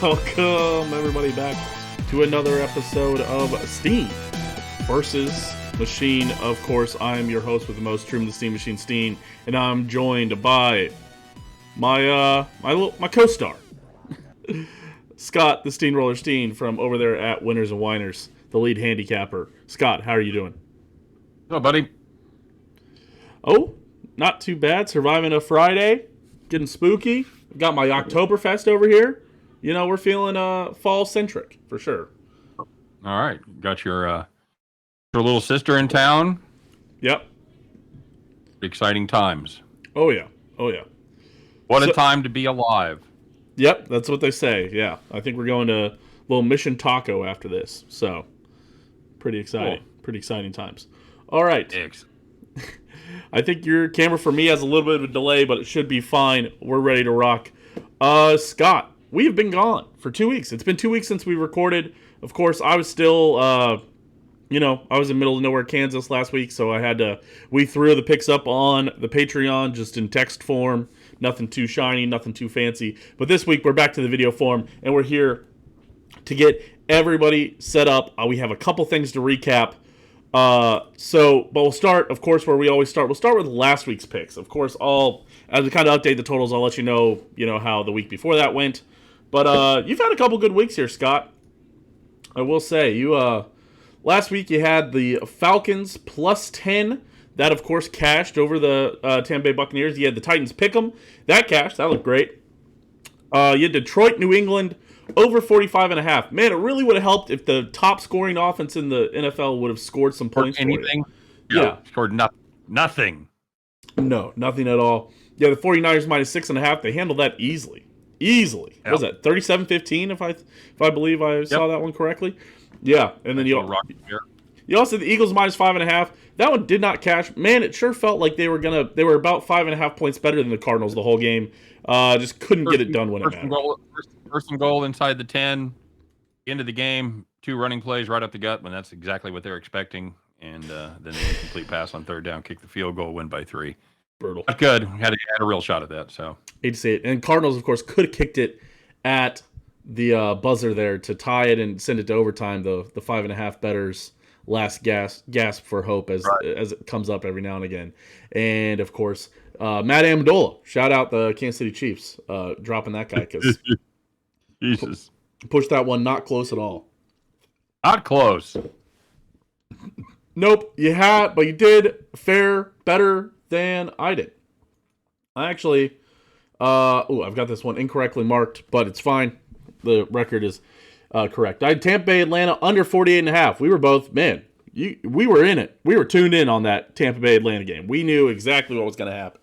Welcome everybody back to another episode of Steehn versus Machine. Of course, I am your host with the most, Truman the Steehnmachine Steehn, and I'm joined by my co-star, Scott the Steamroller Steehn from over there at Winners and Winers, the lead handicapper. Scott, how are you doing? Hello, buddy. Oh, not too bad. Surviving a Friday, getting spooky. Got my Oktoberfest over here. You know, we're feeling fall-centric, for sure. All right. Got your little sister in town. Yep. Exciting times. Oh, yeah. Oh, yeah. What a time to be alive. Yep, that's what they say. Yeah. I think we're going to a little Mission Taco after this. So, pretty exciting. Cool. Pretty exciting times. All right. I think your camera for me has a little bit of a delay, but it should be fine. We're ready to rock. Scott, we have been gone for 2 weeks. It's been 2 weeks since we recorded. Of course, I was still, I was in middle of nowhere, Kansas last week, so we threw the picks up on the Patreon just in text form. Nothing too shiny, nothing too fancy. But this week, we're back to the video form, and we're here to get everybody set up. We have a couple things to recap. But we'll start, of course, where we always start. We'll start with last week's picks. Of course, as we kind of update the totals, I'll let you know how the week before that went. But you've had a couple good weeks here, Scott. I will say, last week you had the Falcons plus 10. That, of course, cashed over the Tampa Bay Buccaneers. You had the Titans pick 'em. That cashed. That looked great. You had Detroit, New England, over 45.5. Man, it really would have helped if the top scoring offense in the NFL would have scored some points for you. Yeah. Scored nothing. No, nothing at all. Yeah, the 49ers minus 6.5. They handled that easily. Yep. What was that 37-15? If I believe I saw that one correctly. Yeah, and then you also had the Eagles minus 5.5. That one did not cash. Man, it sure felt like they were about 5.5 points better than the Cardinals the whole game. Just couldn't get it done when it mattered. First and goal inside the 10. End of the game. 2 running plays right up the gut when that's exactly what they're expecting. And then an incomplete pass on third down, kick the field goal, win by 3. Brutal. Not good. Had a real shot at that. So hate to say it. And Cardinals, of course, could have kicked it at the buzzer there to tie it and send it to overtime. The 5.5 bettors last gasp for hope as it comes up every now and again. And of course, Matt Amendola, shout out the Kansas City Chiefs, dropping that guy because Jesus pushed that one not close at all. Not close. Nope, but you did fare better than I did. I actually, I've got this one incorrectly marked, but it's fine. The record is correct. I had Tampa Bay, Atlanta under 48.5. We were both, we were in it. We were tuned in on that Tampa Bay Atlanta game. We knew exactly what was going to happen.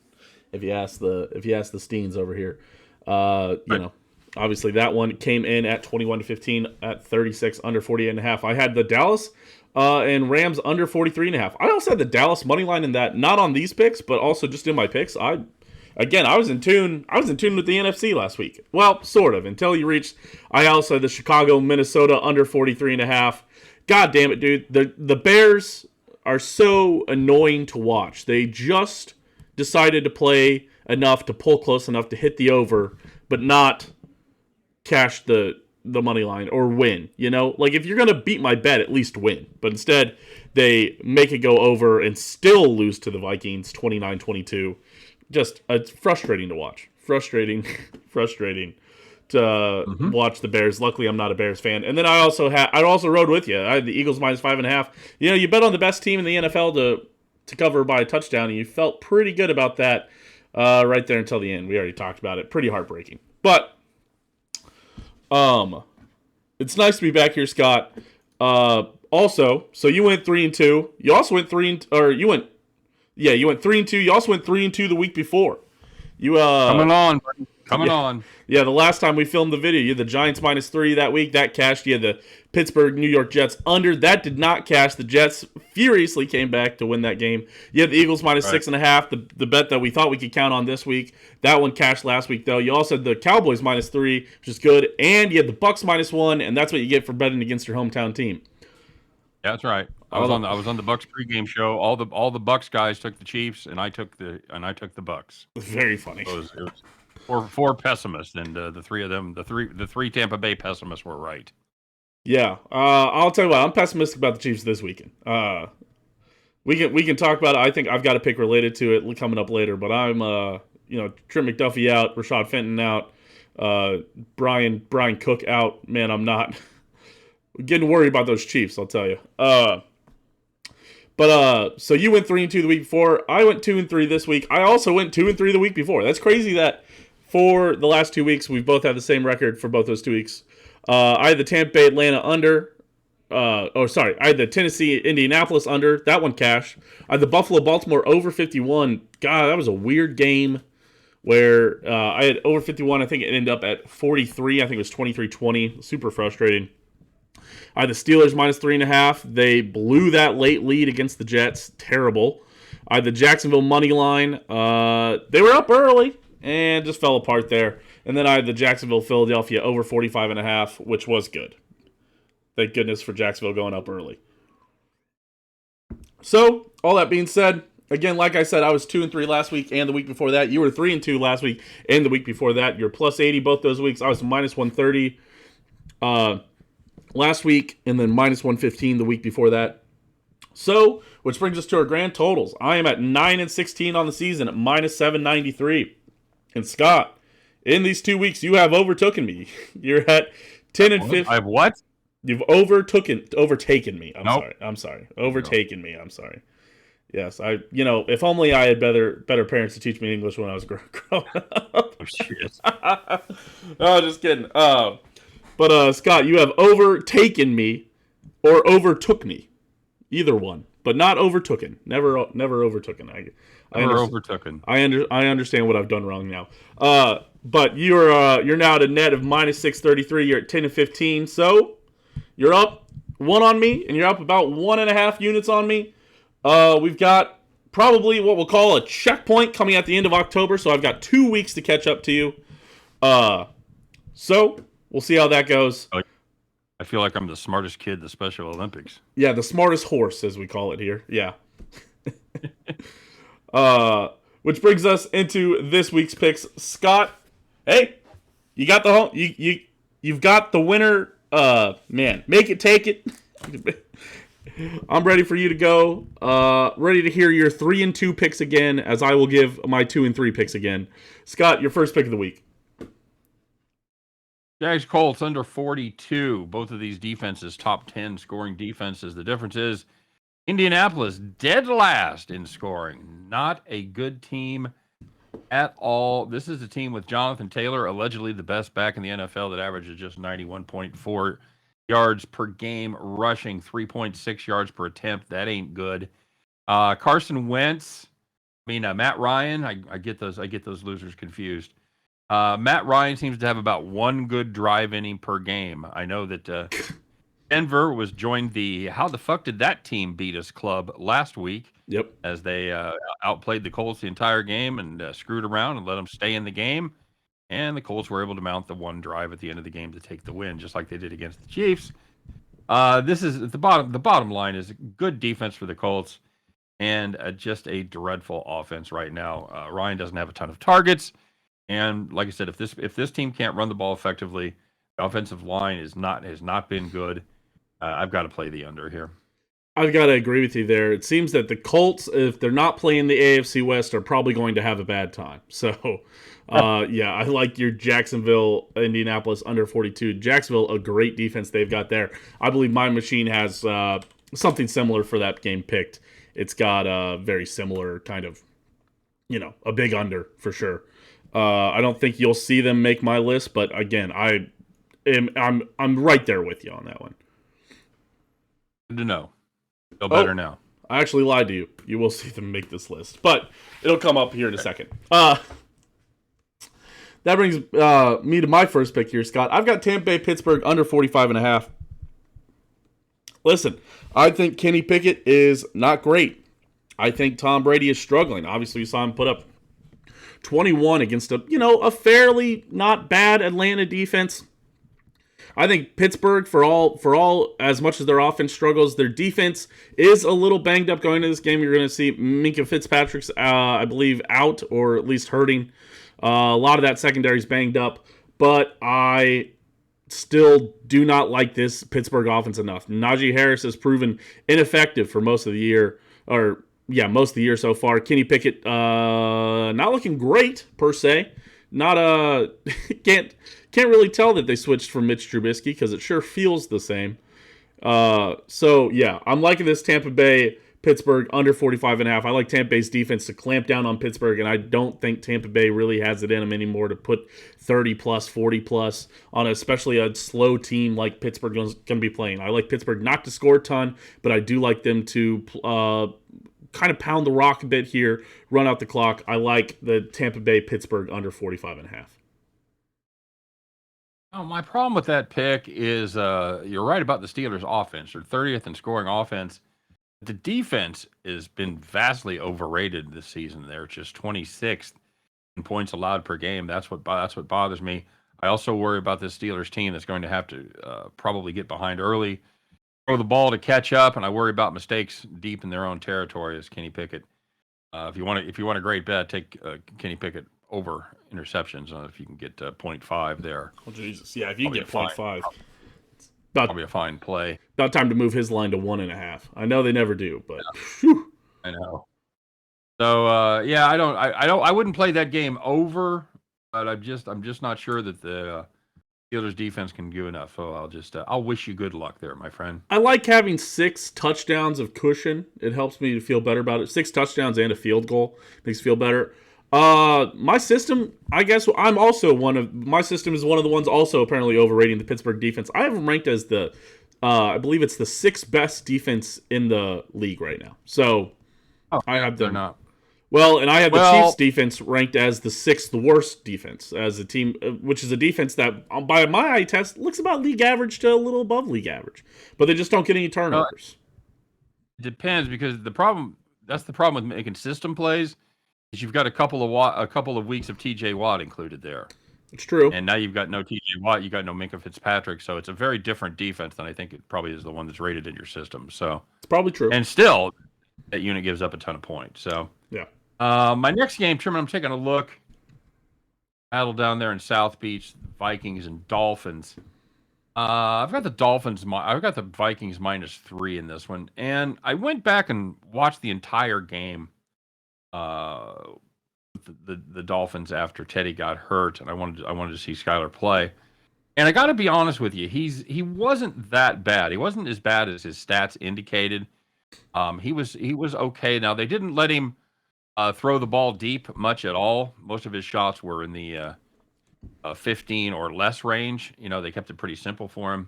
If you ask the Steens over here, obviously that one came in at 21-15 at 36 under 48.5. I had the Dallas and Rams under 43.5. I also had the Dallas money line in that, not on these picks, but also just in my picks. I was in tune with the NFC last week. Well, sort of, until you reached. I also had the Chicago, Minnesota under 43.5. God damn it, dude. The Bears are so annoying to watch. They just decided to play enough to pull close enough to hit the over, but not cash the money line or win. Like if you're going to beat my bet, at least win. But instead, they make it go over and still lose to the Vikings 29-22. Just it's frustrating to watch. Frustrating to watch the Bears. Luckily, I'm not a Bears fan. And then I also rode with you. I had the Eagles minus 5.5. You bet on the best team in the NFL to cover by a touchdown, and you felt pretty good about that right there until the end. We already talked about it. Pretty heartbreaking. But it's nice to be back here, Scott. Also, so you went 3-2. You also went 3-2. You went 3-2. You also went 3-2 the week before. You coming on, buddy. Coming on. Yeah, the last time we filmed the video, you had the Giants minus 3 that week. That cashed. You had the Pittsburgh, New York Jets under. That did not cash. The Jets furiously came back to win that game. You had the Eagles minus 6.5, the bet that we thought we could count on this week. That one cashed last week, though. You also had the Cowboys minus 3, which is good. And you had the Bucks minus 1, and that's what you get for betting against your hometown team. Yeah, that's right. I was on the Bucks pregame show. All the Bucks guys took the Chiefs, and I took the Bucks. Very funny. Or four pessimists, and the three of them, the three Tampa Bay pessimists were right. Yeah, I'll tell you what. I'm pessimistic about the Chiefs this weekend. We can talk about it. I think I've got a pick related to it coming up later. But I'm Trent McDuffie out, Rashad Fenton out, Brian Cook out. Man, I'm not getting worried about those Chiefs. I'll tell you. So you went 3-2 the week before. I went 2-3 this week. I also went 2-3 the week before. That's crazy that for the last 2 weeks we've both had the same record for both those 2 weeks. I had the Tampa Bay Atlanta under. I had the Tennessee Indianapolis under. That one cashed. I had the Buffalo Baltimore over 51. God, that was a weird game where I had over 51. I think it ended up at 43. I think it was 23-20. Super frustrating. I had the Steelers minus 3.5. They blew that late lead against the Jets. Terrible. I had the Jacksonville money line. They were up early and just fell apart there. And then I had the Jacksonville Philadelphia over 45.5, which was good. Thank goodness for Jacksonville going up early. So, all that being said, again, like I said, I was 2-3 last week and the week before that. You were 3-2 last week and the week before that. You're plus 80 both those weeks. I was minus 130 last week and then minus 115 the week before that. So, which brings us to our grand totals. I am at 9-16 on the season at minus 793. And Scott, in these 2 weeks, you have overtaken me. You're at 10-15. I have what? You've overtaken me. I'm sorry. Overtaken me. I'm sorry. Yes, if only I had better parents to teach me English when I was growing up. Oh, shit. No, just kidding. But Scott, you have overtaken me or overtook me. Either one, but not overtooken. Never overtooken. I understand what I've done wrong now. But you're now at a net of minus 633. You're at 10-15. So you're up 1 on me, and you're up about 1.5 units on me. We've got probably what we'll call a checkpoint coming at the end of October. So I've got 2 weeks to catch up to you. So we'll see how that goes. I feel like I'm the smartest kid at the Special Olympics. Yeah, the smartest horse, as we call it here. Yeah. Which brings us into this week's picks. Scott, hey, you got the home. You've got the winner. Man, make it, take it. I'm ready for you to go. Ready to hear your 3-2 picks again, as I will give my 2-3 picks again. Scott, your first pick of the week. Jags Colts under 42. Both of these defenses, top 10 scoring defenses. The difference is Indianapolis dead last in scoring. Not a good team at all. This is a team with Jonathan Taylor, allegedly the best back in the NFL, that averages just 91.4 yards per game, rushing 3.6 yards per attempt. That ain't good. Carson Wentz, Matt Ryan. I get those losers confused. Matt Ryan seems to have about one good drive inning per game. I know that Denver was joined the how the fuck did that team beat us club last week. Yep. As they outplayed the Colts the entire game and screwed around and let them stay in the game. And the Colts were able to mount the one drive at the end of the game to take the win, just like they did against the Chiefs. This is the bottom line is good defense for the Colts and just a dreadful offense right now. Ryan doesn't have a ton of targets. And like I said, if this team can't run the ball effectively, the offensive line has not been good. I've got to play the under here. I've got to agree with you there. It seems that the Colts, if they're not playing the AFC West, are probably going to have a bad time. So, yeah, I like your Jacksonville, Indianapolis under 42. Jacksonville, a great defense they've got there. I believe my machine has something similar for that game picked. It's got a very similar kind of, a big under for sure. I don't think you'll see them make my list, but again, I'm right there with you on that one. Good to know. Feel better now. I actually lied to you. You will see them make this list, but it'll come up here in a second. That brings me to my first pick here, Scott. I've got Tampa Bay, Pittsburgh under 45.5. Listen, I think Kenny Pickett is not great. I think Tom Brady is struggling. Obviously, you saw him put up 21 against a fairly not bad Atlanta defense. I think Pittsburgh, for all as much as their offense struggles, their defense is a little banged up going into this game. You're going to see Minkah Fitzpatrick's, I believe, out or at least hurting. A lot of that secondary is banged up, but I still do not like this Pittsburgh offense enough. Najee Harris has proven ineffective for most of the year, most of the year so far. Kenny Pickett, not looking great per se. Not can't really tell that they switched from Mitch Trubisky because it sure feels the same. So yeah, I'm liking this Tampa Bay Pittsburgh under 45.5. I like Tampa Bay's defense to clamp down on Pittsburgh, and I don't think Tampa Bay really has it in them anymore to put 30 plus, 40 plus on especially a slow team like Pittsburgh is going to be playing. I like Pittsburgh not to score a ton, but I do like them to kind of pound the rock a bit here, run out the clock. I like the Tampa Bay Pittsburgh under 45.5. Oh, my problem with that pick is you're right about the Steelers' offense. They're 30th in scoring offense. The defense has been vastly overrated this season. They're just 26th in points allowed per game. That's what bothers me. I also worry about this Steelers team that's going to have to probably get behind early, throw the ball to catch up, and I worry about mistakes deep in their own territory as Kenny Pickett. If you want a great bet, take Kenny Pickett over interceptions. If you can get 0.5 there. Oh Jesus, yeah, if you can get 0.5. Probably a fine play. About time to move his line to 1.5. I know they never do, but yeah. I know. So I wouldn't play that game over, but I'm just not sure that the Steelers defense can do enough. So I'll wish you good luck there, my friend. I like having 6 touchdowns of cushion. It helps me to feel better about it. 6 touchdowns and a field goal makes me feel better. My system, I guess my system is one of the ones also apparently overrating the Pittsburgh defense. I have them ranked as I believe it's the 6th best defense in the league right now. So I have them. They're not. Well, and I have the Chiefs defense ranked as the 6th worst defense as a team, which is a defense that by my eye test looks about league average to a little above league average, but they just don't get any turnovers. It depends because that's the problem with making system plays. You've got a couple of weeks of TJ Watt included there. It's true. And now you've got no TJ Watt, you got no Minkah Fitzpatrick, so it's a very different defense than I think it probably is the one that's rated in your system. So it's probably true. And still, that unit gives up a ton of points. So yeah. My next game, Truman, I'm taking a look. Battle down there in South Beach, Vikings and Dolphins. I've got the Vikings -3 in this one, and I went back and watched the entire game. The Dolphins after Teddy got hurt, and I wanted to see Skylar play. And I got to be honest with you, he wasn't that bad. He wasn't as bad as his stats indicated. He was okay. Now they didn't let him throw the ball deep much at all. Most of his shots were in the 15 or less range. They kept it pretty simple for him.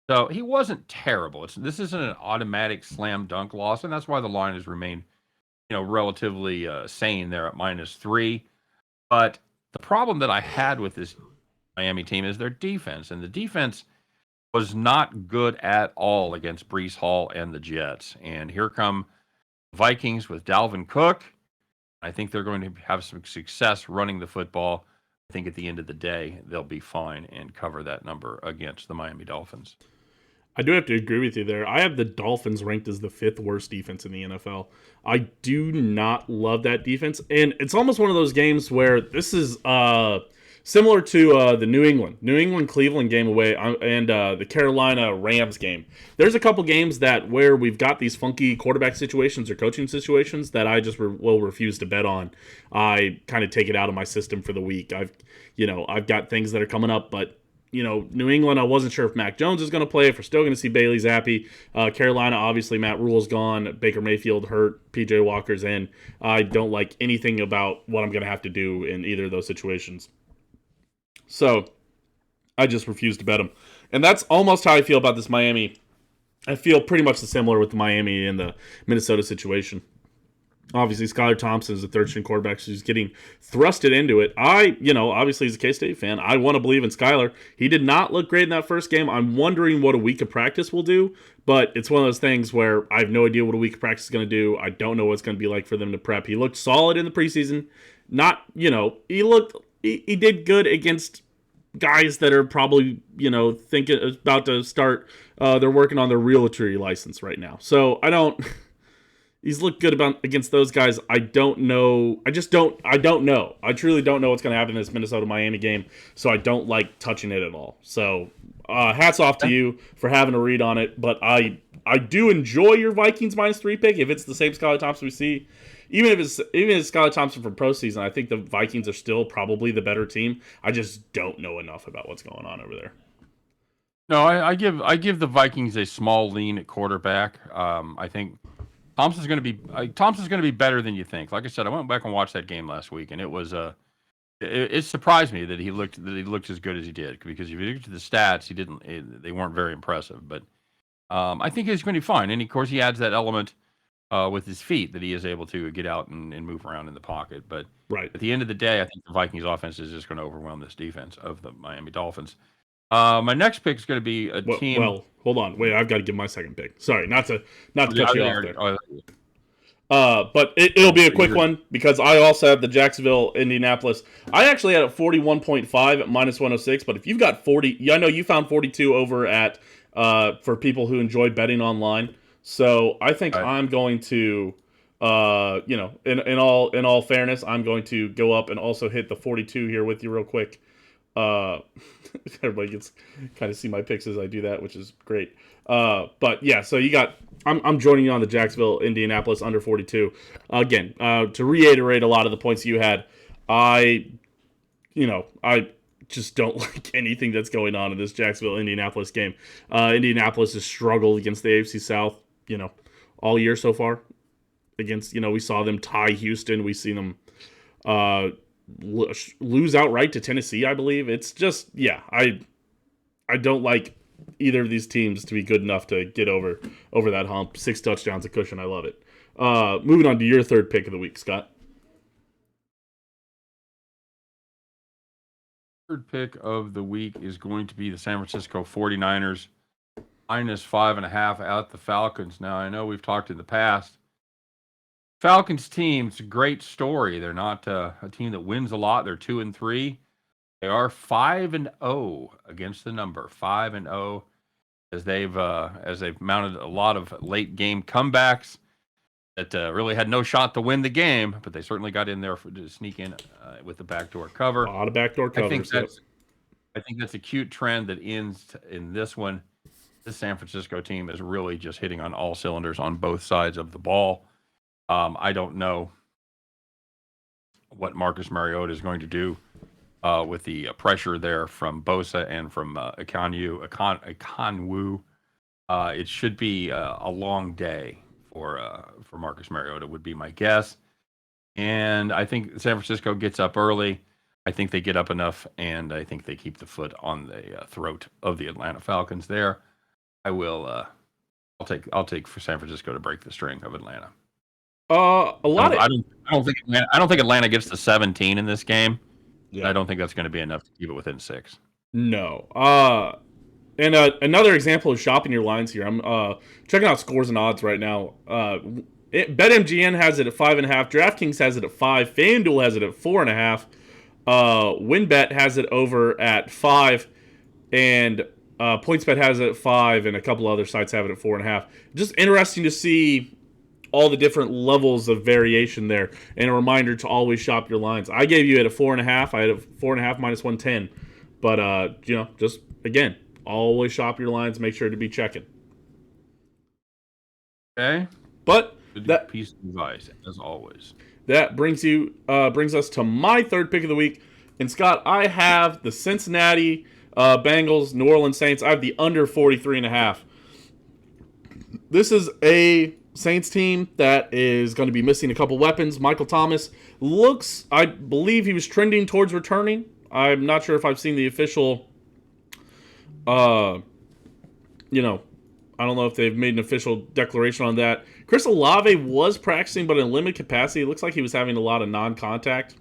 So he wasn't terrible. This isn't an automatic slam dunk loss, and that's why the line has remained relatively sane there at -3. But the problem that I had with this Miami team is their defense. And the defense was not good at all against Breece Hall and the Jets. And here come Vikings with Dalvin Cook. I think they're going to have some success running the football. I think at the end of the day, they'll be fine and cover that number against the Miami Dolphins. I do have to agree with you there. I have the Dolphins ranked as the 5th worst defense in the NFL. I do not love that defense. And it's almost one of those games where this is similar to the New England-Cleveland game away and the Carolina Rams game. There's a couple games where we've got these funky quarterback situations or coaching situations that I just will refuse to bet on. I kind of take it out of my system for the week. I've got things that are coming up, but New England, I wasn't sure if Mac Jones is going to play, if we're still going to see Bailey Zappi. Carolina, obviously, Matt Rule's gone. Baker Mayfield hurt. P.J. Walker's in. I don't like anything about what I'm going to have to do in either of those situations. So, I just refuse to bet them. And that's almost how I feel about this Miami. I feel pretty much similar with the Miami and the Minnesota situation. Obviously, Skylar Thompson is a third-string quarterback, so he's getting thrusted into it. Obviously, as a K-State fan, I want to believe in Skylar. He did not look great in that first game. I'm wondering what a week of practice will do, but it's one of those things where I have no idea what a week of practice is going to do. I don't know what it's going to be like for them to prep. He looked solid in the preseason. He did good against guys that are probably, thinking about to start. They're working on their realty license right now. So I don't... He's looked good against those guys. I don't know. I don't know. I truly don't know what's going to happen in this Minnesota-Miami game, so I don't like touching it at all. So hats off to you for having a read on it, but I do enjoy your Vikings -3 pick if it's the same Skylar Thompson we see. Even if it's Skylar Thompson from pro season, I think the Vikings are still probably the better team. I just don't know enough about what's going on over there. No, I give the Vikings a small lean at quarterback. I think Thompson's going to be better than you think. Like I said, I went back and watched that game last week, and it was it surprised me that he looked as good as he did, because if you look at the stats, they weren't very impressive. But I think he's going to be fine, and of course he adds that element with his feet that he is able to get out and move around in the pocket. But at the end of the day, I think the Vikings offense is just going to overwhelm this defense of the Miami Dolphins. My next pick is going to be a team. Well, hold on. Wait, I've got to give my second pick. Sorry, not to cut you off there. But it'll be a quick one because I also have the Jacksonville, Indianapolis. I actually had it 41.5 at -106. But if you've got 40, I know you found 42 over at for people who enjoy betting online. So I think I'm going to, in all fairness, I'm going to go up and also hit the 42 here with you real quick. Everybody gets kind of see my picks as I do that, which is great. But yeah, so you got. I'm joining you on the Jacksonville, Indianapolis under 42. Again, to reiterate a lot of the points you had, I just don't like anything that's going on in this Jacksonville, Indianapolis game. Indianapolis has struggled against the AFC South, all year so far. Against, we saw them tie Houston. We've seen them lose outright to Tennessee, I believe. It's just, I don't like either of these teams to be good enough to get over that hump. 6 touchdowns a cushion. I love it. Moving on to your third pick of the week, Scott. Third pick of the week is going to be the San Francisco 49ers -5.5 at the Falcons. Now, I know we've talked in the past. Falcons team, it's a great story. They're not a team that wins a lot. They're 2-3. They are 5-0 against the number, 5-0, as they've mounted a lot of late game comebacks that really had no shot to win the game, but they certainly got in there to sneak in with the backdoor cover. A lot of backdoor covers. I think that's a cute trend that ends in this one. This San Francisco team is really just hitting on all cylinders on both sides of the ball. I don't know what Marcus Mariota is going to do with the pressure there from Bosa and from Ekonwu. It should be a long day for Marcus Mariota, would be my guess. And I think San Francisco gets up early. I think they get up enough, and I think they keep the foot on the throat of the Atlanta Falcons there. I'll take for San Francisco to break the string of Atlanta. I don't think Atlanta gets to 17 in this game. Yeah. I don't think that's going to be enough to keep it within 6. No. And another example of shopping your lines here. I'm checking out scores and odds right now. BetMGM has it at 5.5. DraftKings has it at 5. FanDuel has it at 4.5. WinBet has it over at 5, and PointsBet has it at 5, and a couple other sites have it at 4.5. Just interesting to see all the different levels of variation there, and a reminder to always shop your lines. I gave you at a 4.5. I had a 4.5 -110, but just again, always shop your lines. Make sure to be checking. Okay, but that piece of advice, as always. That brings us to my third pick of the week. And Scott, I have the Cincinnati Bengals, New Orleans Saints. I have the under 43.5. This is a Saints team that is going to be missing a couple weapons. Michael Thomas I believe he was trending towards returning. I'm not sure if I've seen the official, I don't know if they've made an official declaration on that. Chris Olave was practicing, but in limited capacity. It looks like he was having a lot of non-contact.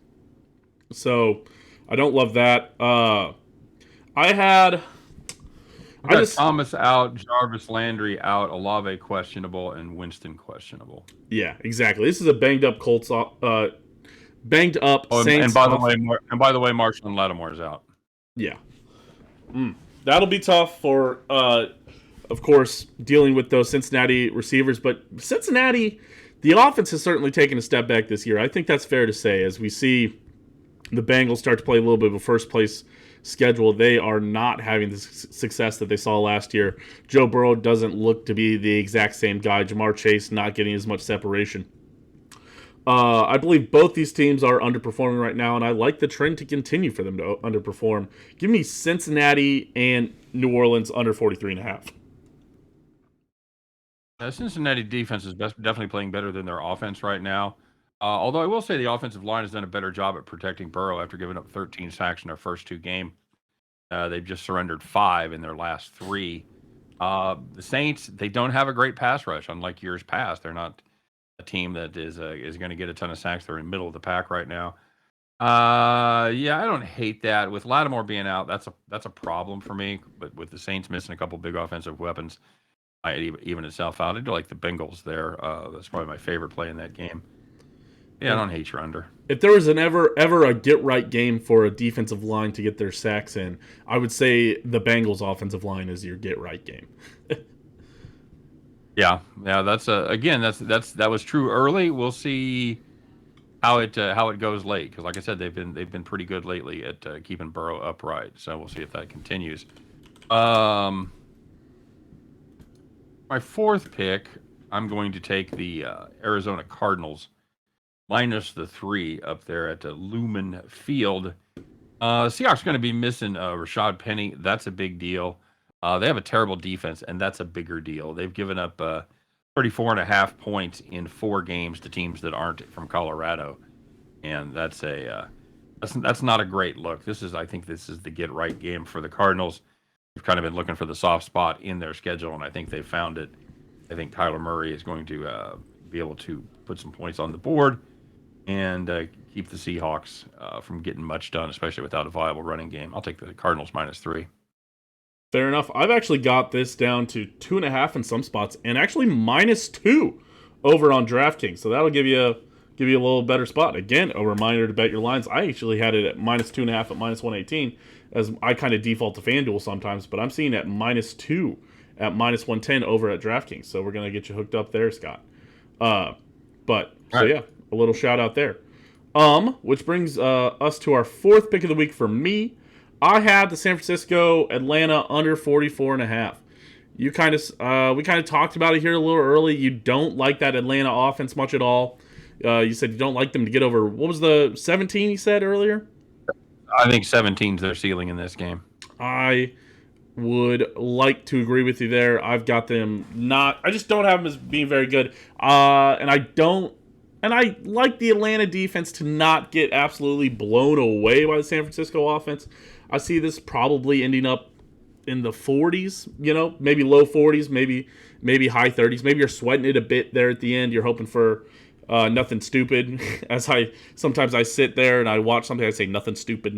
So I don't love that. Thomas out, Jarvis Landry out, Olave questionable, and Winston questionable. Yeah, exactly. This is a banged up Colts, Saints. And by the way, Marshall Lattimore is out. Yeah, that'll be tough for, of course, dealing with those Cincinnati receivers. But Cincinnati, the offense has certainly taken a step back this year. I think that's fair to say. As we see the Bengals start to play a little bit of a first-place schedule, they are not having the success that they saw last year. Joe Burrow doesn't look to be the exact same guy. Jamar Chase not getting as much separation. I believe both these teams are underperforming right now, and I like the trend to continue for them to underperform. Give me Cincinnati and New Orleans under 43.5. Cincinnati defense is definitely playing better than their offense right now. Although I will say the offensive line has done a better job at protecting Burrow after giving up 13 sacks in their first 2 games. They've just surrendered 5 in their last 3. The Saints, they don't have a great pass rush, unlike years past. They're not a team that is going to get a ton of sacks. They're in the middle of the pack right now. Yeah, I don't hate that. With Lattimore being out, that's a problem for me. But with the Saints missing a couple big offensive weapons, I even itself out. I do like the Bengals there. That's probably my favorite play in that game. Yeah, I don't hate your under. If there was an ever a get right game for a defensive line to get their sacks in, I would say the Bengals offensive line is your get right game. Yeah. That's again, that was true early. We'll see how it goes late, because like I said, they've been pretty good lately at keeping Burrow upright. So we'll see if that continues. My fourth pick, I'm going to take the Arizona Cardinals minus the 3 up there at Lumen Field. Seahawks going to be missing Rashad Penny. That's a big deal. They have a terrible defense, and that's a bigger deal. They've given up 34.5 points in 4 games to teams that aren't from Colorado, and that's not a great look. I think this is the get right game for the Cardinals. We've kind of been looking for the soft spot in their schedule, and I think they've found it. I think Kyler Murray is going to be able to put some points on the board and keep the Seahawks from getting much done, especially without a viable running game. I'll take the Cardinals minus 3. Fair enough. I've actually got this down to 2.5 in some spots, and actually minus 2 over on DraftKings. So that'll give you a little better spot. Again, a reminder to bet your lines. I actually had it at minus 2.5 at minus 118, as I kind of default to FanDuel sometimes, but I'm seeing at minus 2 at minus 110 over at DraftKings. So we're gonna get you hooked up there, Scott. Yeah, a little shout out there. Which brings us to our fourth pick of the week for me. I had the San Francisco Atlanta under 44.5. We kind of talked about it here a little early. You don't like that Atlanta offense much at all. You said you don't like them to get over, what was the 17 you said earlier? I think 17's their ceiling in this game. I would like to agree with you there. I've got them I just don't have them as being very good. And I like the Atlanta defense to not get absolutely blown away by the San Francisco offense. I see this probably ending up in the 40s, maybe low 40s, maybe high 30s. Maybe you're sweating it a bit there at the end. You're hoping for nothing stupid. As sometimes I sit there and I watch something, I say nothing stupid.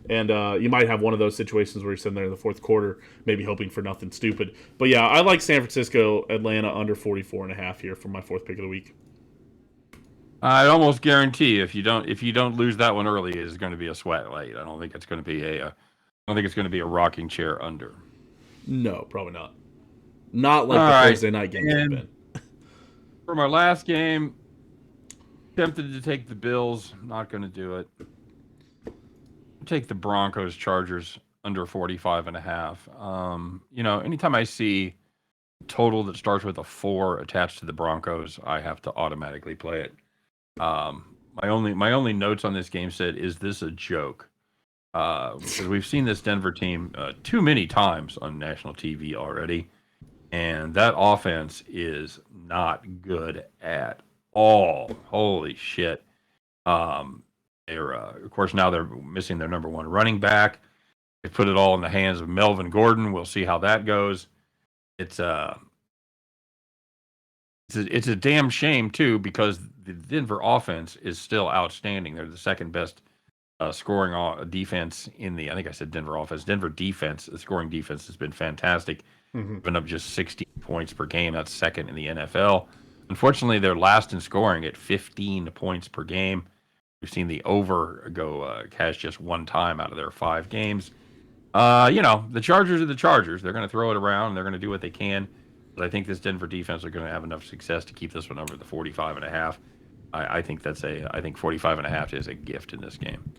And you might have one of those situations where you're sitting there in the fourth quarter, maybe hoping for nothing stupid. But yeah, I like San Francisco, Atlanta under 44.5 here for my fourth pick of the week. I almost guarantee if you don't lose that one early, it's going to be a sweat late. I don't think it's going to be a rocking chair under. No, probably not. Not like the Thursday night game has been. For my last game, tempted to take the Bills. Not going to do it. Take the Broncos Chargers under 45.5. Anytime I see total that starts with a 4 attached to the Broncos, I have to automatically play it. My only notes on this game said, "Is this a joke?" Because we've seen this Denver team too many times on national TV already, and that offense is not good at all. Holy shit! They're of course now they're missing their number 1 running back. They put it all in the hands of Melvin Gordon. We'll see how that goes. It's a damn shame too, because the Denver offense is still outstanding. They're the second best scoring defense in the. I think I said Denver offense. Denver defense, the scoring defense has been fantastic. Been up just 60 points per game. That's second in the NFL. Unfortunately, they're last in scoring at 15 points per game. We've seen the over go cash just 1 time out of their 5 games. The Chargers are the Chargers. They're going to throw it around. They're going to do what they can. I think this Denver defense are going to have enough success to keep this one over the 45.5. I think 45.5 is a gift in this game.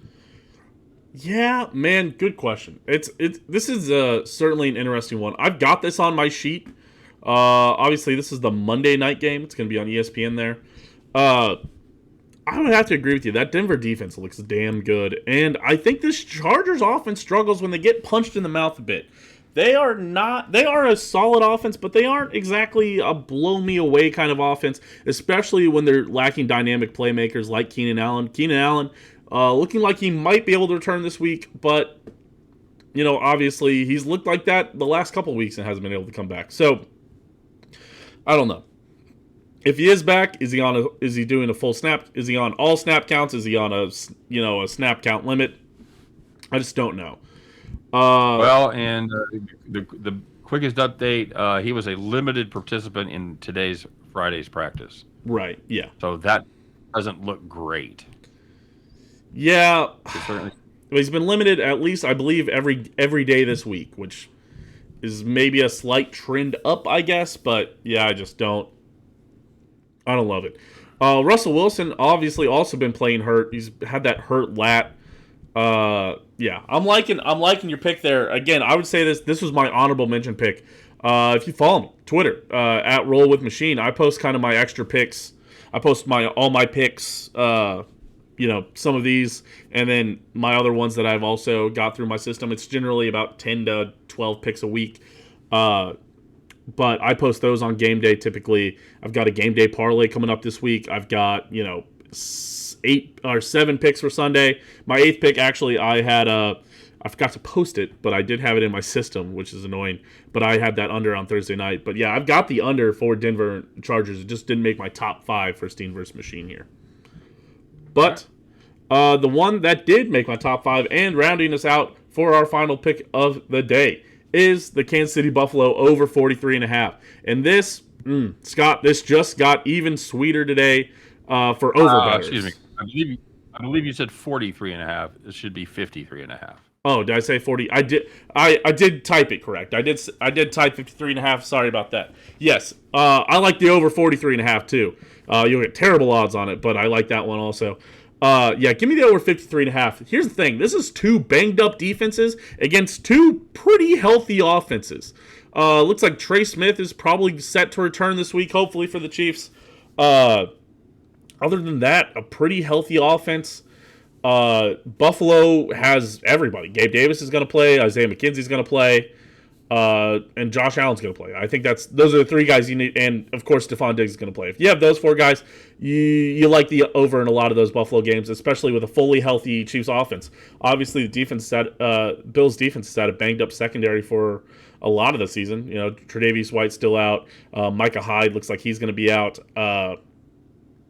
Yeah, man, good question. This is certainly an interesting one. I've got this on my sheet. Obviously, this is the Monday night game. It's going to be on ESPN there. I would have to agree with you. That Denver defense looks damn good. And I think this Chargers offense struggles when they get punched in the mouth a bit. They are a solid offense, but they aren't exactly a blow-me-away kind of offense, especially when they're lacking dynamic playmakers like Keenan Allen. Keenan Allen looking like he might be able to return this week, but, obviously he's looked like that the last couple of weeks and hasn't been able to come back. So, I don't know. If he is back, is he doing a full snap? Is he on all snap counts? Is he on a snap count limit? I just don't know. The quickest update, he was a limited participant in Friday's practice. Right, yeah. So that doesn't look great. Yeah. He's been limited at least, I believe, every day this week, which is maybe a slight trend up, I guess. But, yeah, I don't love it. Russell Wilson obviously also been playing hurt. He's had that hurt lat. Yeah, I'm liking your pick there. Again, I would say this was my honorable mention pick. If you follow me, Twitter, at Roll With Machine, I post kind of my extra picks. I post all my picks, some of these, and then my other ones that I've also got through my system. It's generally about 10 to 12 picks a week. But I post those on game day typically. I've got a game day parlay coming up this week. I've got, 8 or 7 picks for Sunday. My 8th pick, actually, I forgot to post it, but I did have it in my system, which is annoying. But I had that under on Thursday night. But yeah, I've got the under for Denver Chargers. It just didn't make my top 5 for Steehn vs. Machine here. But the one that did make my top 5 and rounding us out for our final pick of the day is the Kansas City Buffalo over 43.5. And this, Scott, this just got even sweeter today for over bettors. Excuse me. I believe you said 43.5. It should be 53.5. Oh, did I say 40? I did type it correct. I did type 53.5. Sorry about that. Yes, I like the over 43.5 too. You'll get terrible odds on it, but I like that one also. Yeah, give me the over 53.5. Here's the thing. This is 2 banged up defenses against 2 pretty healthy offenses. Looks like Trey Smith is probably set to return this week, hopefully for the Chiefs. Other than that, a pretty healthy offense. Buffalo has everybody. Gabe Davis is going to play. Isaiah McKenzie's going to play. And Josh Allen's going to play. I think those are the 3 guys you need. And, of course, Stephon Diggs is going to play. If you have those 4 guys, you like the over in a lot of those Buffalo games, especially with a fully healthy Chiefs offense. Obviously, Bills' defense has had a banged-up secondary for a lot of the season. Tre'Davious White's still out. Micah Hyde looks like he's going to be out.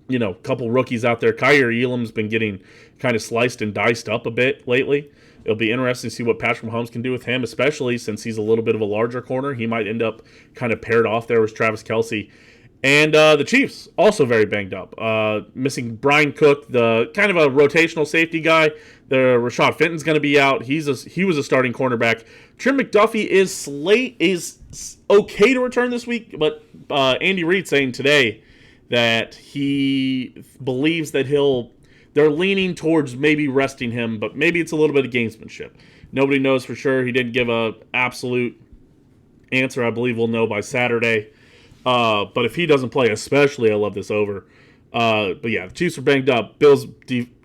A couple rookies out there. Kyer Elam's been getting kind of sliced and diced up a bit lately. It'll be interesting to see what Patrick Mahomes can do with him, especially since he's a little bit of a larger corner. He might end up kind of paired off there with Travis Kelce. And the Chiefs, also very banged up. Missing Brian Cook, the kind of a rotational safety guy. The Rashad Fenton's going to be out. He was a starting cornerback. Trim McDuffie is okay to return this week, but Andy Reid saying today that he believes that they're leaning towards maybe resting him, but maybe it's a little bit of gamesmanship. Nobody knows for sure. He didn't give a absolute answer. I believe we'll know by Saturday. But if he doesn't play, especially, I love this over. But yeah, the Chiefs are banged up.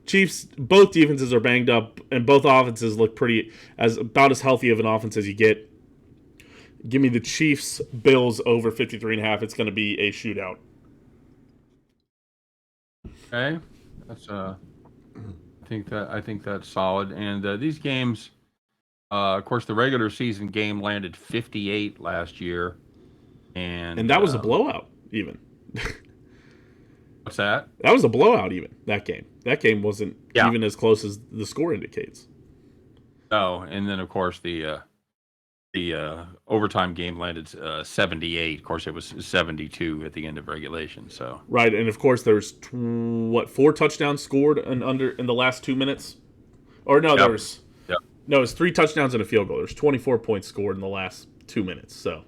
Chiefs, both defenses are banged up, and both offenses look about as healthy of an offense as you get. Give me the Chiefs, Bills over 53.5. It's going to be a shootout. Okay, that's I think that's solid. And these games, of course, the regular season game landed 58 last year, and that was a blowout. Even what's that? That was a blowout. Even that game wasn't even as close as the score indicates. Oh, and then of course the overtime game landed 78. Of course, it was 72 at the end of regulation. So right, and of course there's 4 touchdowns scored in the last 2 minutes, or no, yep. It was 3 touchdowns and a field goal. There's 24 points scored in the last 2 minutes. So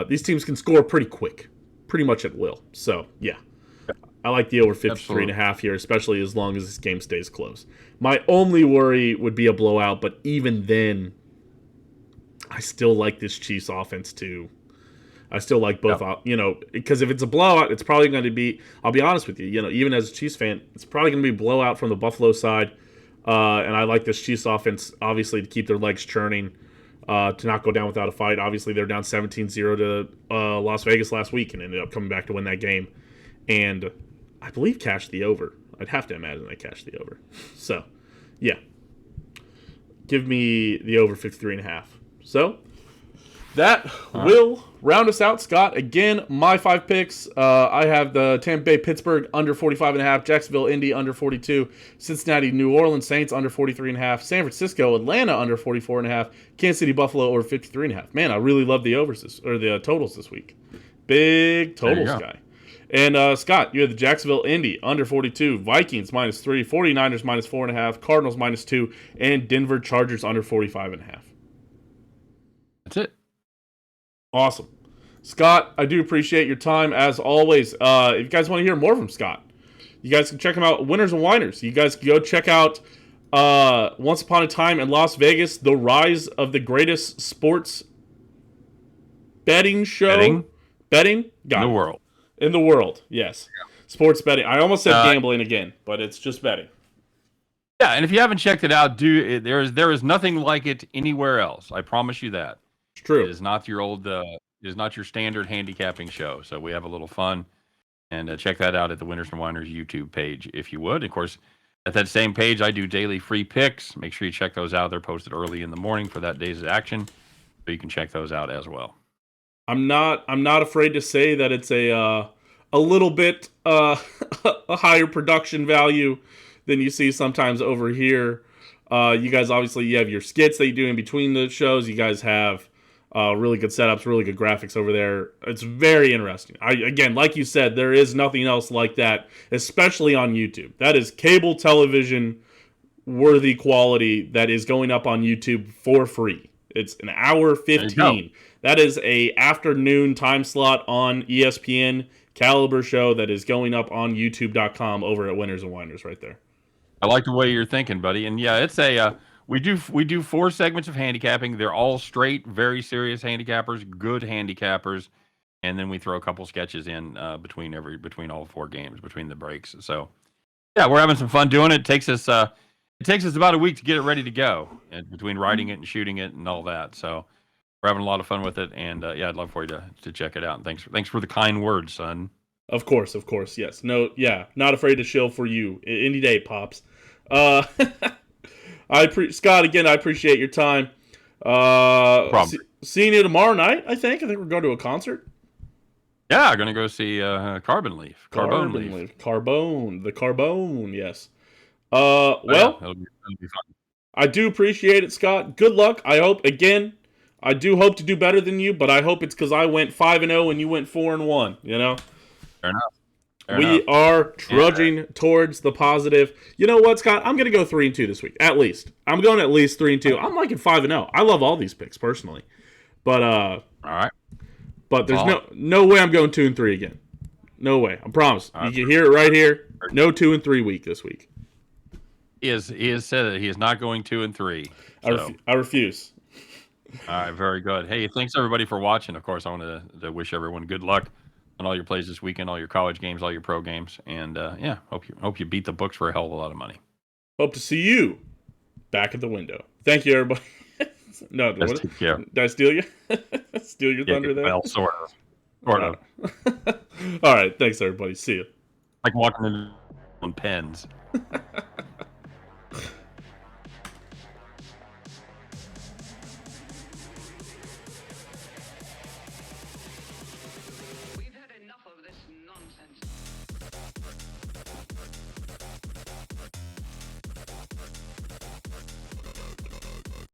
These teams can score pretty quick, pretty much at will. So, yeah. I like the over 53.5 here, especially as long as this game stays close. My only worry would be a blowout, but even then, I still like this Chiefs offense too. I still like both, because if it's a blowout, it's probably going to be, I'll be honest with you, even as a Chiefs fan, it's probably going to be a blowout from the Buffalo side. And I like this Chiefs offense, obviously, to keep their legs churning, to not go down without a fight. Obviously, they're down 17-0 to Las Vegas last week and ended up coming back to win that game. And I believe cashed the over. I'd have to imagine they cashed the over. So, yeah. Give me the over 53.5. So, that will round us out, Scott. Again, my 5 picks. I have the Tampa Bay Pittsburgh under 45.5, Jacksonville Indy under 42, Cincinnati New Orleans Saints under 43.5, San Francisco Atlanta under 44.5, Kansas City Buffalo over 53.5. Man, I really love the the totals this week. Big totals guy. And Scott, you had the Jacksonville Indy under 42, Vikings -3, 49ers -4.5, Cardinals -2, and Denver Chargers under 45.5. That's it. Awesome. Scott, I do appreciate your time as always. If you guys want to hear more from Scott, you guys can check him out, Winners and Winers. You guys can go check out Once Upon a Time in Las Vegas, the rise of the greatest sports betting show. Betting? In the world. In the world, yes. Yeah. Sports betting. I almost said gambling again, but it's just betting. Yeah, and if you haven't checked it out, there is nothing like it anywhere else. I promise you that. It's true. It is not your standard handicapping show. So we have a little fun, and check that out at the Winners and Winers YouTube page, if you would. Of course, at that same page, I do daily free picks. Make sure you check those out. They're posted early in the morning for that day's action, so you can check those out as well. I'm not afraid to say that it's a little bit a higher production value than you see sometimes over here. You guys obviously you have your skits that you do in between the shows. You guys have really good setups, really good graphics over there. It's very interesting. Again, like you said, there is nothing else like that, especially on YouTube. That is cable television worthy quality that is going up on YouTube for free. It's an hour 15. That is a afternoon time slot on ESPN caliber show that is going up on YouTube.com over at Winners and Winers right there. I like the way you're thinking, buddy. And yeah, it's we do 4 segments of handicapping. They're all straight, very serious handicappers, good handicappers, and then we throw a couple sketches in between all 4 games, between the breaks. So yeah, we're having some fun doing it. It takes us about a week to get it ready to go, and between writing it and shooting it and all that. So we're having a lot of fun with it, and yeah, I'd love for you to check it out. And thanks for the kind words, son. Of course, yes. No, yeah, not afraid to shill for you any day, pops. Scott, again, I appreciate your time. No problem. Seeing you tomorrow night, I think we're going to a concert. Yeah, going to go see Carbone Leaf. The Carbone, yes. Well, it'll be fun. I do appreciate it, Scott. Good luck. I do hope to do better than you, but I hope it's because I went 5-0 and you went 4-1. Fair enough. We are trudging towards the positive. You know what, Scott? I'm going to go 3-2 this week, at least. I'm going at least 3-2. I'm liking 5-0. I love all these picks personally, but all right. But there's no way I'm going 2-3 again. No way. I promise. You can hear it right here. No 2-3 week this week. He has said that he is not going 2-3. So. I refuse. All right, very good. Hey, thanks everybody for watching. Of course, I want to wish everyone good luck on all your plays this weekend, all your college games, all your pro games, and yeah, hope you beat the books for a hell of a lot of money. Hope to see you back at the window. Thank you, everybody. No, did I steal you? Steal your thunder there? Well, sort of. All right, thanks everybody. See you. Like walking in on pens.